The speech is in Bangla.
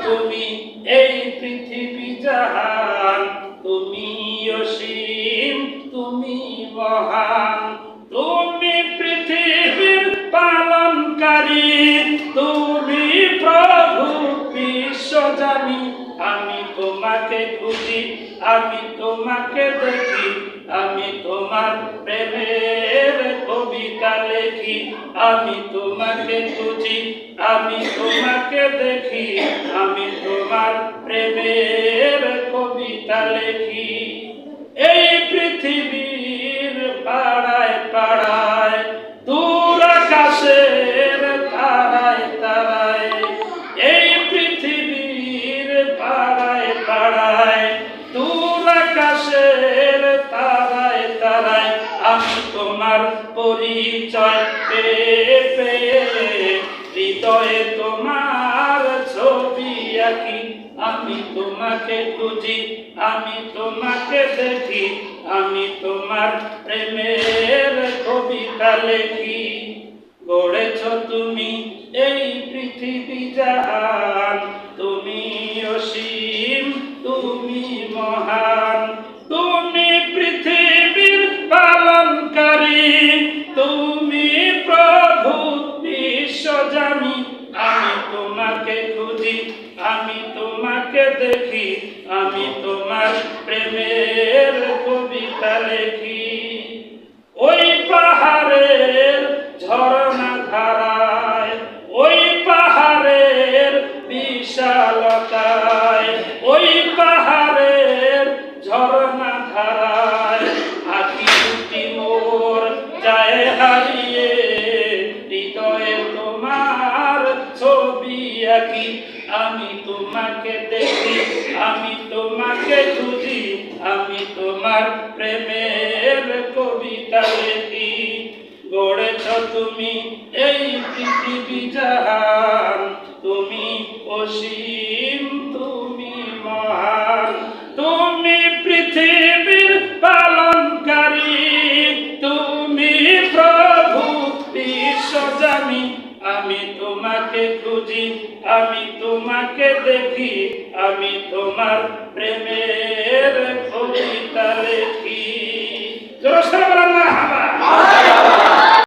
তুমি এই পৃথিবী জাহান, তুমি অসীম, তুমি মহান, তুমি পৃথিবীর পালনকারী, তুমি প্রভু বিশ্বজানি। আমি তোমাকে খুঁজি, আমি তোমাকে দেখি, আমি তোমার প্রেমের কবিতা লেখি। আমি তোমাকে খুঁজি, আমি তোমাকে দেখি, আমি তোমার প্রেমের কবিতা লেখি। এই পৃথিবীর পাড়ায় পাড়ায়, দূর আকাশের তারায় তারায়, এই পৃথিবীর পাড়ায় পাড়ায়, দূর আকাশের তারায় তারায়, আমি তোমার পরিচয় পেয়ে পেয়ে হৃদয়ে তোমার ছবি আঁকি। আমি তোমাকে খুঁজি, আমি তোমাকে দেখি, আমি তোমার প্রেমের কবিতা লেখি। গড়েছ তুমি এই পৃথিবী জাহান, তুমি অসীম, তুমি মহান, তুমি পৃথিবীর পালনকারী, তুমি প্রভু বিশ্বজানি। আমি তোমাকে খুঁজি, আমি তোমাকে দেখি, আমি তোমার প্রেমের কবিতা লেখি। ওই পাহাড়ের ঝরনা ধারায়, ওই পাহাড়ের বিশালতায়, ওই পাহাড়ের ঝরনা ধারায়, আঁকি দুটি মোর যায় হারিয়ে, হৃদয়ে তোমার ছবি আঁকি। আমি তোমাকে দেখি, আমি তোমাকে খুঁজি, আমি তোমার প্রেমের কবিতা লেখি। গড়েছ তুমি এই পৃথিবী জাহান, তুমি অসীম, তুমি মহান, তুমি পৃথিবীর পালনকারী, তুমি প্রভু বিশ্বজানি। আমি তোমাকে খুঁজি, আমি তোমাকে দেখি, আমি তোমার প্রেমের কবিতা লেখি। জোরে বলেন মারহাবা।